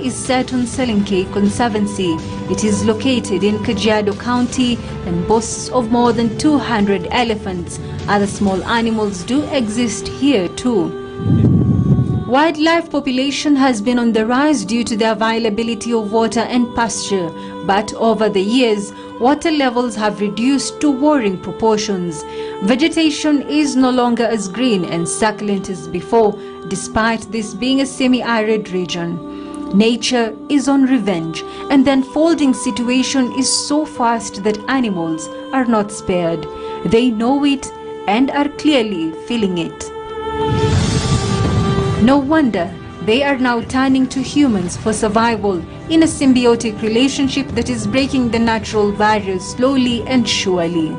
is set on Selenke Conservancy. It is located in Kajiado County and boasts of more than 200 elephants. Other small animals do exist here too. Wildlife population has been on the rise due to the availability of water and pasture, but over the years, water levels have reduced to worrying proportions. Vegetation is no longer as green and succulent as before, despite this being a semi-arid region. Nature is on revenge, and the unfolding situation is so fast that animals are not spared. They know it and are clearly feeling it. No wonder they are now turning to humans for survival in a symbiotic relationship that is breaking the natural barriers slowly and surely.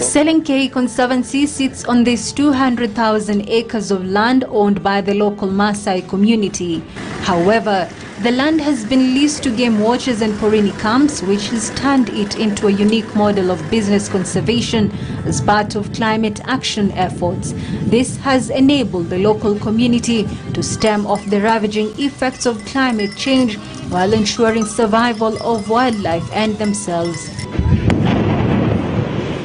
Selenke Conservancy sits on this 200,000 acres of land owned by the local Maasai community. However, the land has been leased to game watchers and Porini camps, which has turned it into a unique model of business conservation as part of climate action efforts. This has enabled the local community to stem off the ravaging effects of climate change while ensuring survival of wildlife and themselves.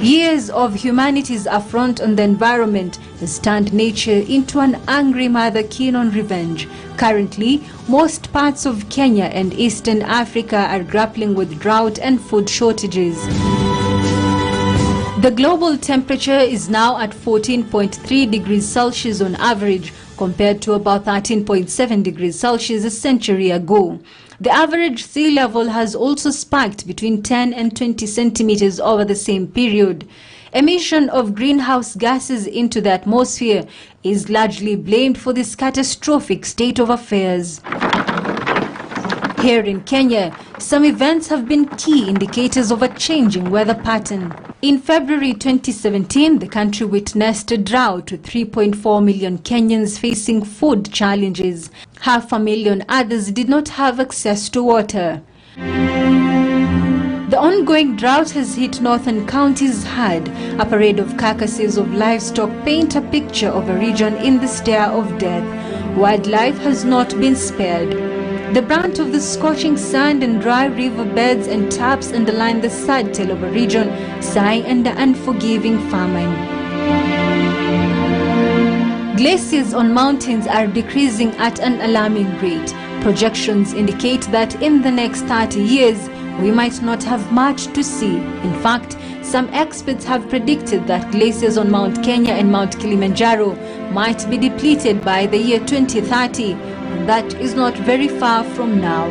Years of humanity's affront on the environment has turned nature into an angry mother keen on revenge. Currently, most parts of Kenya and Eastern Africa are grappling with drought and food shortages. The global temperature is now at 14.3 degrees Celsius on average, compared to about 13.7 degrees Celsius a century ago. The average sea level has also spiked between 10 and 20 centimeters over the same period. Emission of greenhouse gases into the atmosphere is largely blamed for this catastrophic state of affairs. Here in Kenya, some events have been key indicators of a changing weather pattern. In February 2017, the country witnessed a drought with 3.4 million Kenyans facing food challenges. 500,000 others did not have access to water. The ongoing drought has hit northern counties hard. A parade of carcasses of livestock paint a picture of a region in the stare of death. Wildlife has not been spared. The brunt of the scorching sand and dry river beds and taps underline the sad tale of a region sighing under unforgiving famine. Glaciers on mountains are decreasing at an alarming rate. Projections indicate that in the next 30 years, we might not have much to see. In fact, some experts have predicted that glaciers on Mount Kenya and Mount Kilimanjaro might be depleted by the year 2030. That is not very far from now.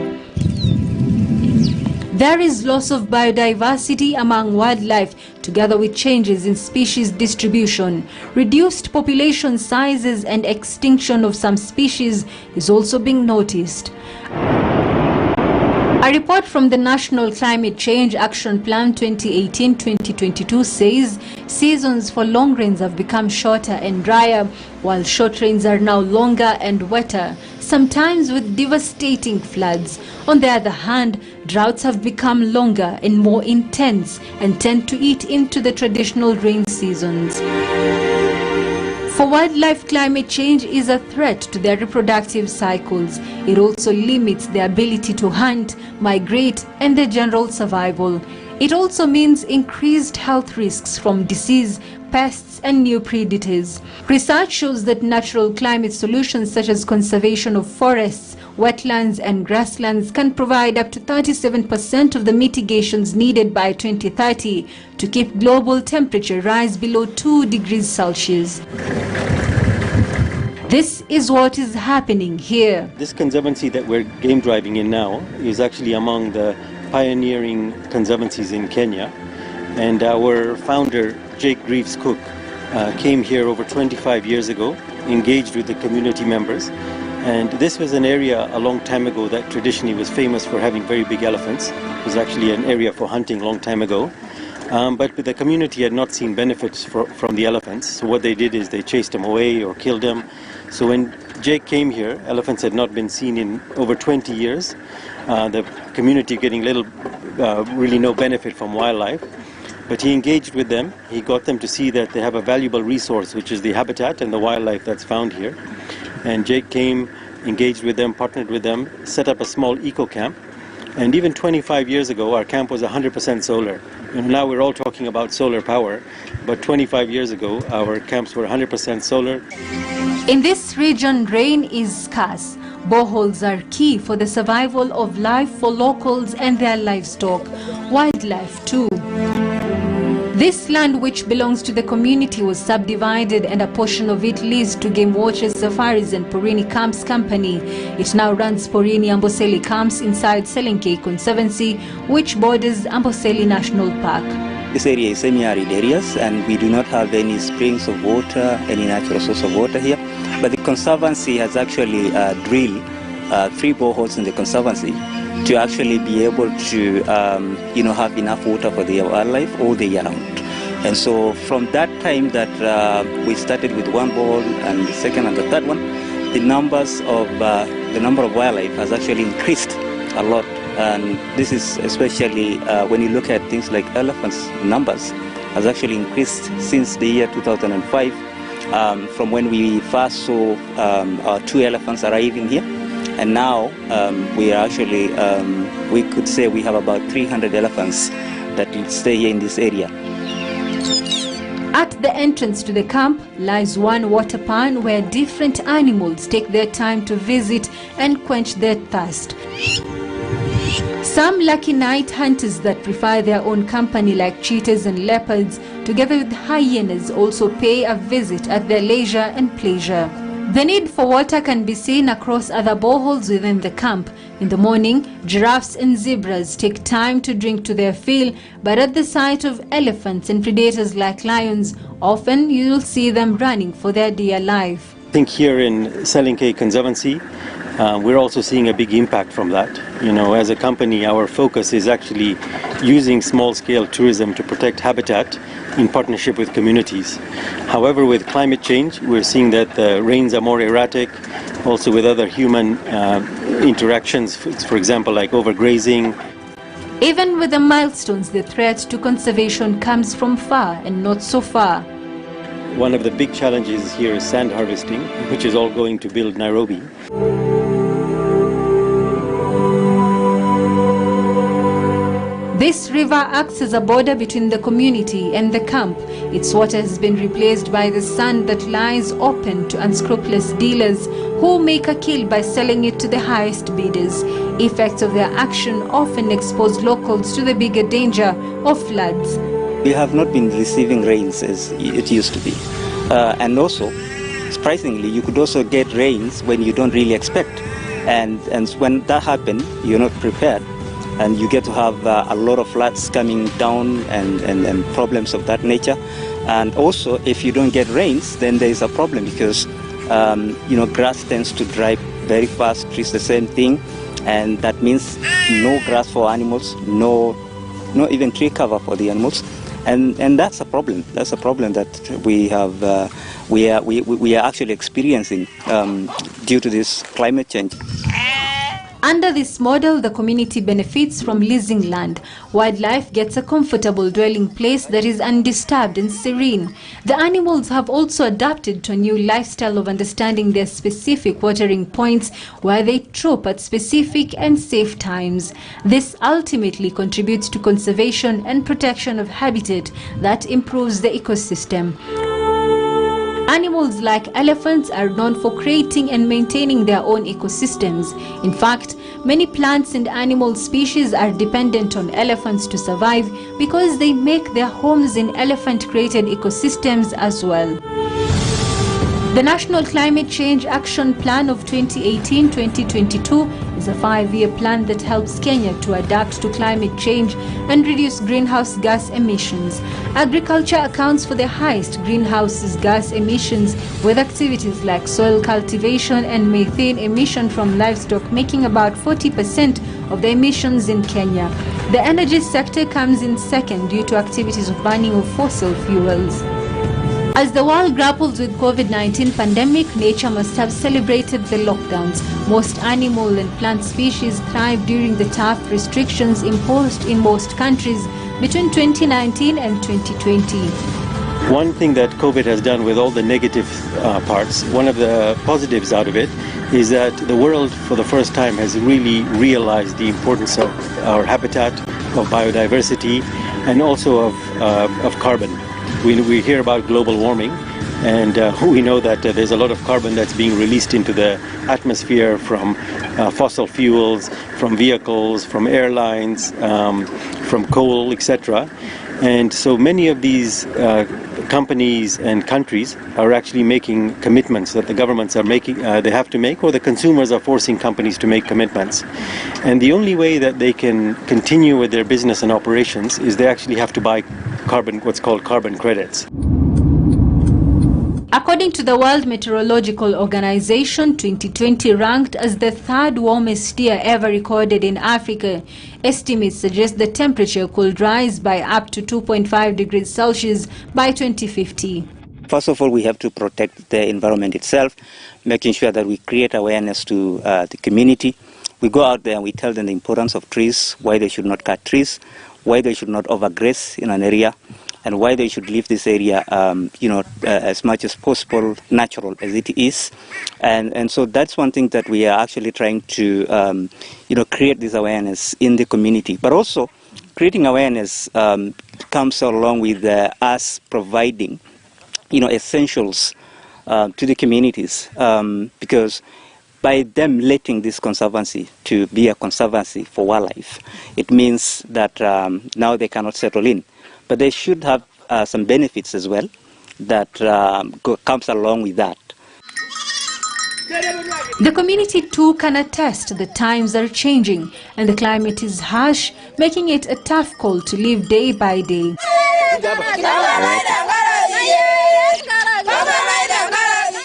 There is loss of biodiversity among wildlife, together with changes in species distribution. Reduced population sizes and extinction of some species is also being noticed. A report from the National Climate Change Action Plan 2018-2022 says seasons for long rains have become shorter and drier, while short rains are now longer and wetter, sometimes with devastating floods. On the other hand, droughts have become longer and more intense and tend to eat into the traditional rain seasons. For wildlife, climate change is a threat to their reproductive cycles. It also limits their ability to hunt, migrate, and their general survival. It also means increased health risks from disease, pests, and new predators. Research shows that natural climate solutions such as conservation of forests, wetlands, and grasslands can provide up to 37% of the mitigations needed by 2030 to keep global temperature rise below 2 degrees Celsius. This is what is happening here. This conservancy that we're game driving in now is actually among the pioneering conservancies in Kenya. And our founder, Jake Greaves Cook, came here over 25 years ago, engaged with the community members. And this was an area a long time ago that traditionally was famous for having very big elephants. It was actually an area for hunting a long time ago. But the community had not seen benefits from the elephants. So what they did is they chased them away or killed them. So when Jake came here, elephants had not been seen in over 20 years. The community getting really no benefit from wildlife. But he engaged with them. He got them to see that they have a valuable resource, which is the habitat and the wildlife that's found here. And Jake came engaged with them, partnered with them, set up a small eco camp. And even 25 years ago, our camp was 100% solar. Now we're all talking about solar power, but 25 years ago, our camps were 100% solar. In this region, rain is scarce. Boreholes are key for the survival of life for locals and their livestock, wildlife too. This land, which belongs to the community, was subdivided and a portion of it leased to Game Watchers Safaris and Porini Camps Company. It now runs Porini Amboseli Camps inside Selenkei Conservancy, which borders Amboseli National Park. This area is semi-arid areas and we do not have any springs of water, any natural source of water here. But the Conservancy has actually drilled 3 boreholes in the Conservancy to actually be able to have enough water for the wildlife all the year round. And so from that time that we started with 1 borehole and the second and the third one, the number of wildlife has actually increased a lot. And this is especially when you look at things like elephants, numbers has actually increased since the year 2005, from when we first saw our 2 elephants arriving here. And now we are actually, we could say we have about 300 elephants that will stay here in this area. At the entrance to the camp lies one water pan where different animals take their time to visit and quench their thirst. Some lucky night hunters that prefer their own company, like cheetahs and leopards, together with hyenas, also pay a visit at their leisure and pleasure. The need for water can be seen across other boreholes within the camp. In the morning, giraffes and zebras take time to drink to their fill, but at the sight of elephants and predators like lions, often you'll see them running for their dear life. I think here in Selenkei Conservancy, we're also seeing a big impact from that. As a company, our focus is actually using small-scale tourism to protect habitat in partnership with communities. However, with climate change, we're seeing that the rains are more erratic, also with other human interactions, for example, like overgrazing. Even with the milestones, the threat to conservation comes from far and not so far. One of the big challenges here is sand harvesting, which is all going to build Nairobi. This river acts as a border between the community and the camp. Its water has been replaced by the sand that lies open to unscrupulous dealers who make a kill by selling it to the highest bidders. Effects of their action often expose locals to the bigger danger of floods. We have not been receiving rains as it used to be. And also, surprisingly, you could also get rains when you don't really expect. And when that happens, you're not prepared. And you get to have a lot of floods coming down and problems of that nature. And also, if you don't get rains, then there is a problem because, grass tends to dry very fast, trees the same thing. And that means no grass for animals, no even tree cover for the animals. And that's a problem. That's a problem that we have, we are actually experiencing due to this climate change. Under this model, the community benefits from leasing land. Wildlife gets a comfortable dwelling place that is undisturbed and serene. The animals have also adapted to a new lifestyle of understanding their specific watering points where they troop at specific and safe times. This ultimately contributes to conservation and protection of habitat that improves the ecosystem. Animals like elephants are known for creating and maintaining their own ecosystems. In fact, many plants and animal species are dependent on elephants to survive because they make their homes in elephant-created ecosystems as well. The National Climate Change Action Plan of 2018-2022 is a 5-year plan that helps Kenya to adapt to climate change and reduce greenhouse gas emissions. Agriculture accounts for the highest greenhouse gas emissions, with activities like soil cultivation and methane emission from livestock making about 40% of the emissions in Kenya. The energy sector comes in second due to activities of burning of fossil fuels. As the world grapples with COVID-19 pandemic, nature must have celebrated the lockdowns. Most animal and plant species thrived during the tough restrictions imposed in most countries between 2019 and 2020. One thing that COVID has done with all the negative parts, one of the positives out of it is that the world for the first time has really realized the importance of our habitat, of biodiversity, and also of carbon. We hear about global warming, and we know that there's a lot of carbon that's being released into the atmosphere from fossil fuels, from vehicles, from airlines, from coal, etc. And so many of these companies and countries are actually making commitments that the governments are making, they have to make, or the consumers are forcing companies to make commitments. And the only way that they can continue with their business and operations is they actually have to buy carbon, what's called carbon credits. According to the World Meteorological Organization, 2020 ranked as the third warmest year ever recorded in Africa. Estimates suggest the temperature could rise by up to 2.5 degrees Celsius by 2050. First of all, we have to protect the environment itself, making sure that we create awareness to the community. We go out there and we tell them the importance of trees, why they should not cut trees, why they should not overgraze in an area, and why they should leave this area, as much as possible natural as it is. And so that's one thing that we are actually trying to, create this awareness in the community. But also, creating awareness comes along with us providing, essentials to the communities, because by them letting this conservancy to be a conservancy for wildlife, it means that now they cannot settle in. But they should have some benefits as well that comes along with that. The community too can attest the times are changing and the climate is harsh, making it a tough call to live day by day.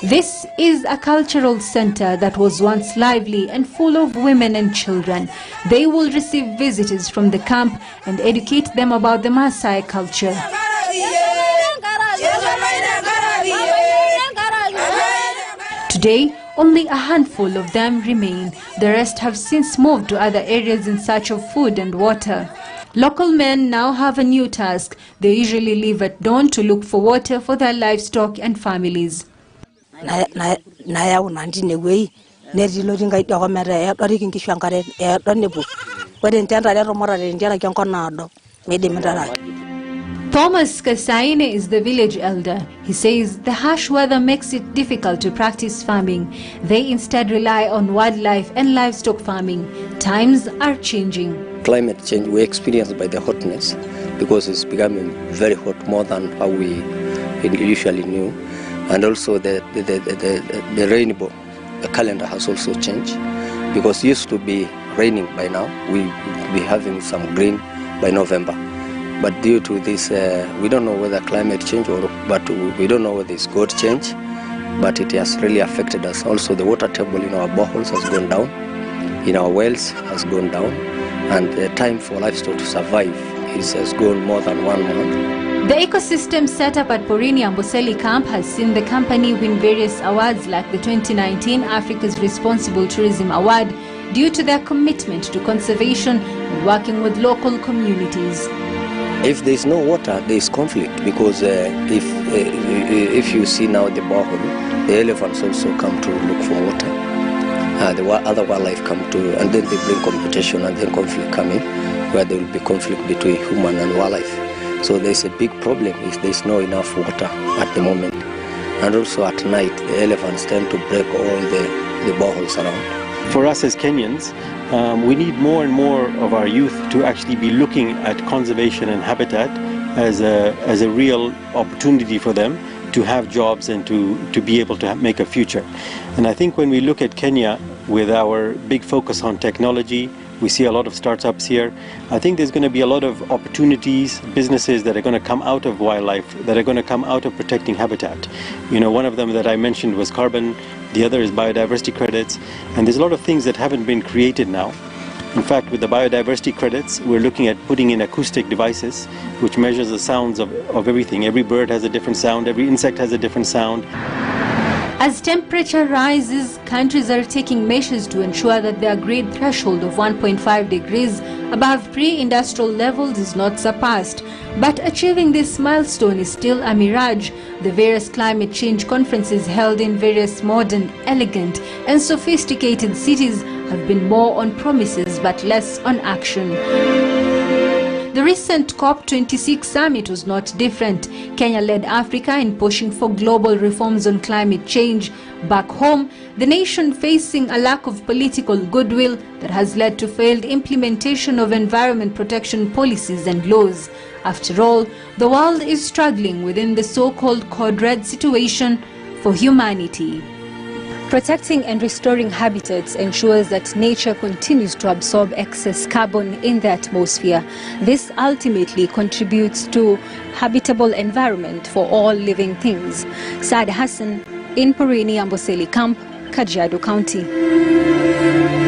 This is a cultural center that was once lively and full of women and children. They will receive visitors from the camp and educate them about the Maasai culture. Today, only a handful of them remain. The rest have since moved to other areas in search of food and water. Local men now have a new task. They usually leave at dawn to look for water for their livestock and families. Thomas Kasaine is the village elder. He says the harsh weather makes it difficult to practice farming. They instead rely on wildlife and livestock farming. Times are changing. Climate change we experience by the hotness, because it's becoming very hot, more than how we usually knew. And also the rainbow, the calendar has also changed, because it used to be raining by now. We be having some green by November. But due to this, we don't know whether climate change but we don't know whether it's God change, but it has really affected us. Also the water table in our boreholes has gone down, in our wells has gone down, and the time for livestock to survive has gone more than 1 month. The ecosystem set up at Porini Amboseli camp has seen the company win various awards like the 2019 Africa's Responsible Tourism Award due to their commitment to conservation and working with local communities. If there is no water, there is conflict, because if you see now the borehole, the elephants also come to look for water. The other wildlife come to, and then they bring competition, and then conflict coming, where there will be conflict between human and wildlife. So there's a big problem if there's not enough water at the moment. And also at night, the elephants tend to break all the boreholes around. For us as Kenyans, we need more and more of our youth to actually be looking at conservation and habitat as a real opportunity for them to have jobs and to be able to make a future. And I think when we look at Kenya with our big focus on technology, we see a lot of startups here. I think there's going to be a lot of opportunities, businesses that are going to come out of wildlife, that are going to come out of protecting habitat. One of them that I mentioned was carbon, the other is biodiversity credits, and there's a lot of things that haven't been created now. In fact, with the biodiversity credits, we're looking at putting in acoustic devices which measures the sounds of everything. Every bird has a different sound, every insect has a different sound. As temperature rises, countries are taking measures to ensure that the agreed threshold of 1.5 degrees above pre-industrial levels is not surpassed. But achieving this milestone is still a mirage. The various climate change conferences held in various modern, elegant and sophisticated cities have been more on promises but less on action. The recent COP26 summit was not different. Kenya led Africa in pushing for global reforms on climate change. Back home, the nation facing a lack of political goodwill that has led to failed implementation of environment protection policies and laws. After all, the world is struggling within the so-called code red situation for humanity. Protecting and restoring habitats ensures that nature continues to absorb excess carbon in the atmosphere. This ultimately contributes to habitable environment for all living things. Saad Hassan in Porini Amboseli Camp, Kajiado County.